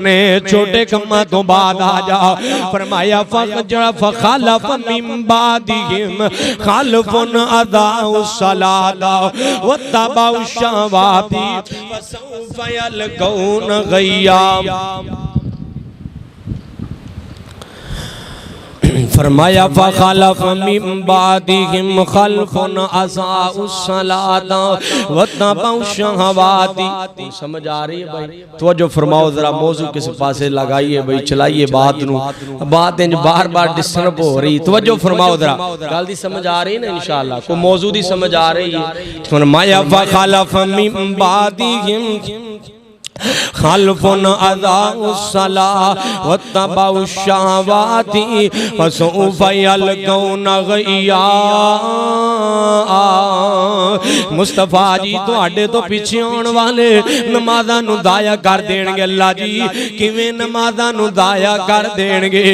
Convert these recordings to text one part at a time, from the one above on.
ने छोटे कम्मा तो बाद आ जा। फरमाया फखलफ मिन बादिहिम खलफुन अदाउ सलाता वत्तबउ शहवाति फसौफ यलकौन गय्या। फरमाया फखलफ मिन बादिहिम खलफुन अज़ाउ सलाता वत्तबउ शहवाति। समझ आ रही है भाई? तवज्जो फरमाओ जरा, मौजू किस पासे लगाइए भाई, चलाइए बात नू। बात इंज बार बार डिस्टर्ब हो रही, तवज्जो फरमाओ जरा। गल दी समझ आ रही है ना इंशाअल्लाह? को मौजू दी समझ आ रही है? फरमाया फखलफ मिन बादिहिम खलफुन अज़ाउ सलाह वत्तबउ शहवाति फसौफ यलकौन गय्या। मुस्तफा जी तुहाडे तो पीछे आने वाले नमाज़ां नूं दाया कर देणगे। अल्लाह जी किवें नमाज़ां नूं दाया कर देणगे?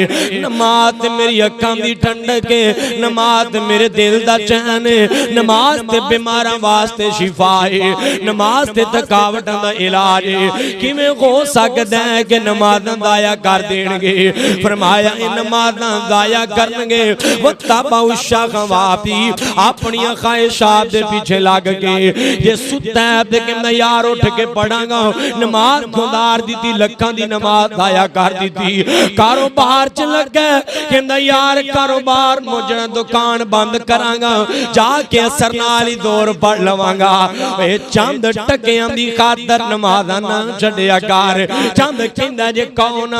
नमाज ते मेरी अखां दी ठंडक है, नमाज ते मेरे दिल दा चैन है, नमाज ते बीमारां वास्ते शिफा है, नमाज ते थकावटां दा इलाज है। किवें हो सकदा है कि नमाज़ां दाया कर देणगे? फरमाया इन नमाज़ां दाया करनगे वत्तबउ शहवाति, अपनी ख्वाहिशात दे पीछे लग के। जे सुत्ता है ते कहंदा यार उठ के पढ़ांगा, नमाज खुदार दी लखां दी नमाज दाया कर दी। कारोबार च लगा कहंदा यार कारोबार मुझे दुकान बंद करांगा, जाके असर नाल ही दौर पढ़ लवांगा। ए चंद टकियां दी खातर नमाज़ां ना छड्डिया कर। चंद कहंदा जे कौन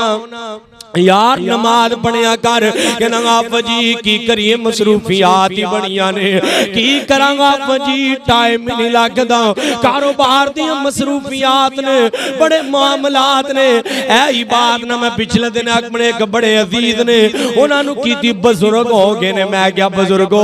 यार नमाज पढ़िया कर, कहना आप जी की करिए मसरूफियात ही बड़िया ने, की करांगा आप जी टाइम नहीं लगदा, कारोबार दी मसरूफियात ने, बड़े मामलात ने। ऐ बात ना मैं पिछले दिन अपने एक बड़े अजीज ने उन्होंने कीती, बुजुर्ग हो गए ने। मैं क्या बुजुर्गो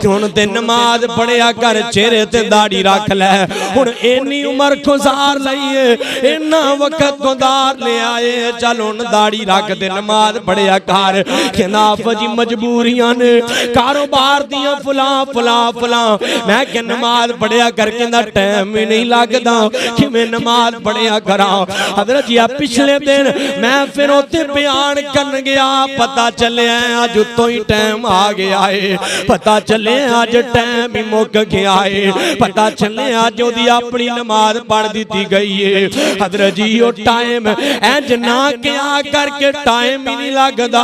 हुण ते नमाज पढ़िया कर, चेहरे ते दाढ़ी रख लै, हुण इन्नी उम्र गुजार लईए, इन्ना वक्त गुजार ले आए, चल हुण दाढ़ी रख दे, नमाज पढ़िया कर। कहना जी मजबूरियां ने, कारोबार दियां फुला फुला फुला, मैं क्या नमाज पढ़िया कर, कहना टाइम ही नहीं लगदा, कि मैं नमाज पढ़िया करा। हजरत जी पिछले दिन मैं फिर उत्ते बयान करन गया, पता चले अज उतो ही टाइम आ गया है, पता चले अज टाइम ही मुक गया है, पता चले अज ओदी अपनी नमाज पढ़ दी गई है। हजरत जी वो टाइम इंज ना क्या करके टाइम ही नहीं लगदा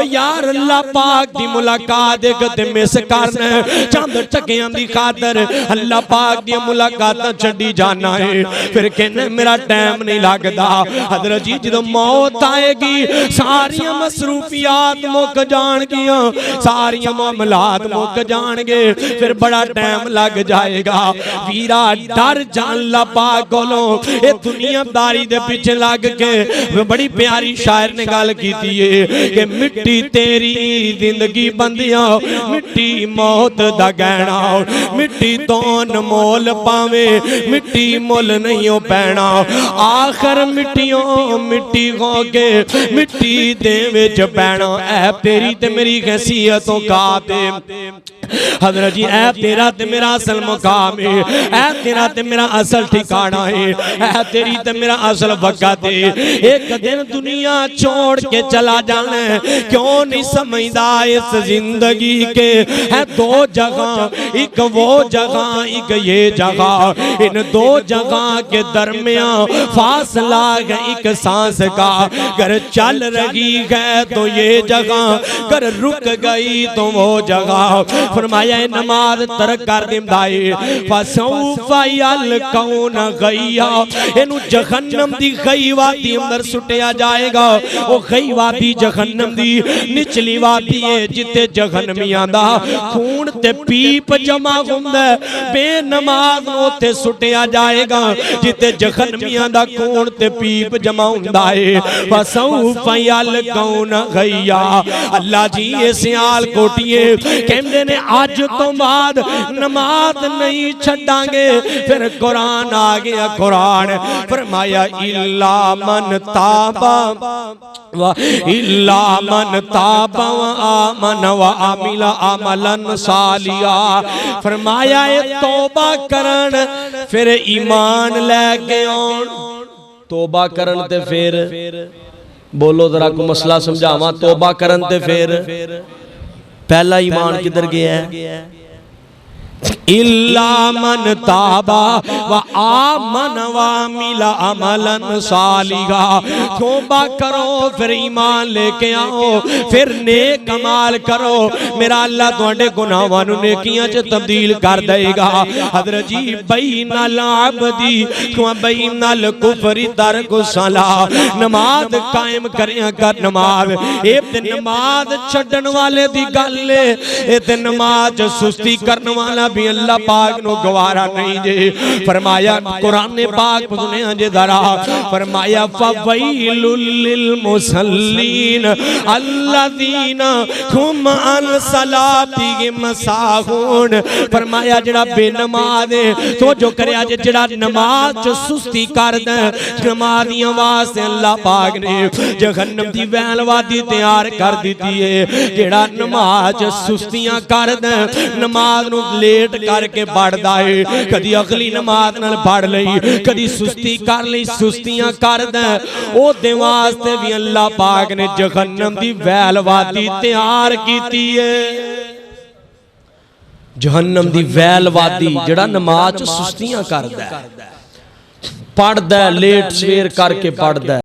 यार, अल्लाह पाक दी मुलाकात कदे मिस करना, चंद टकियां दी खातर अल्लाह पाक दी मुलाकात छड्डी जाना है, फिर कहने मेरा टाइम नहीं लगदा। हजरत जी जदों मौत आएगी सारियां मसरूफियात मुक जाणगियां, सारियां मामलात मुक जाणगे, फिर बड़ा टाइम लग जाएगा। वीरा डर जान अल्लाह पाक कोलों, ए दुनियादारी दे पीछे लग के बड़ी प्यारी शायर ने गल कीती है कि मिट्टी तेरी जिंदगी बंदिया, मिट्टी मौत दा गहना, मिट्टी तो अनमोल पावे, मिट्टी मुल नहीं हो पैना, आखिर मिट्टियों मिट्टी हो के मिट्टी दे विच पैना। ऐ तेरी ते मेरी हैसियतों का ते हजरत जी ऐ तेरा ते मेरा असल मुकाम है, ऐ तेरा ते मेरा असल ठिकाना है, ऐ तेरी ते मेरा असल वक़्त है। एक दिन दुनिया छोड़ के चला जाना है, क्यों नहीं समझदा इस जिंदगी के है दो जगह, एक वो जगह एक ये जगह, इन दो जगह के दरमियान फासला है एक सांस का, अगर चल रही है तो ये जगह, अगर रुक गई तो वो जगह। फरमाया नमाज तरक कर दिंदाए, फसौफ यलकौन गय्या, इनू जहन्नम दी गई वादी अंदर सुटिया जाएगा। ओ गई वादी जहन्नम दी निचली वादी है, जिते जहन्नमियां दा खून ते पीप जमा हुंदा, बेनमाज ओथे सुटिया जाएगा, जिते जहन्नमियां दा खून ते पीप जमा हुंदा है। फसौफ यलकौन गय्या। अल्लाह जी ये सियाल कोटिए कहंदे ने अज तो बाद नमाज नहीं छड्डांगे, फिर कुरान आ गया। कुरान फरमाया इल्ला मन ताबा व इल्ला मन ताबा व आमन व आमिला अमलन सालिया। फरमाया तौबा करन फिर ईमान लेके आउण, तौबा करन ते फिर बोलो जरा को मसला समझावा। तौबा करन ते फिर पहला ईमान किधर गया है? इल्ला मन ताबा व आमन व मिला अमलन सालिगा। तौबा करो फिर ईमान लेके आओ, फिर नेक कमाल करो, मेरा अल्लाह तुहाडे गुनाहां नूं नेकियां च तब्दील कर देगा। हज़रत जी बैनल अब्दी व बैनल कुफरी तरकु सलाह, नमाज कायम करिया कर। नमाज ए ते नमाज छड्डण वाले दी गल है, ए ते नमाज सुस्ती करन वाला भी अल्लाह पाक नो गवारा नहीं जे। फरमाया कुरान पाक सुने जे जरा, फरमाया फवैलुल लिल मुसल्लीन अल्लज़ीना हुम अन सलातिहिम साहून। फरमाया जेड़ा बेनमाज है तो जो करया जे जेड़ा नमाज च सुस्ती करदा, नमाजियां वास्ते अल्लाह पाक ने जहन्नम दी वैलवादी तैयार कर दी है। जेड़ा नमाज च सुस्तियां करदा, नमाज नूं लेट करके पढ़दा है, कदी अगली नमाज नाल पढ़ लई, कदी सुस्ती कर लई, सुस्तियां करदा, ओदे वास्ते भी अल्लाह पाक ने जहन्नम दी वैलवादी तैयार कीती है। जहन्नम दी वैलवादी जेड़ा नमाज च सुस्तियां करदा, पढ़दा लेट सवेर करके पढ़दा।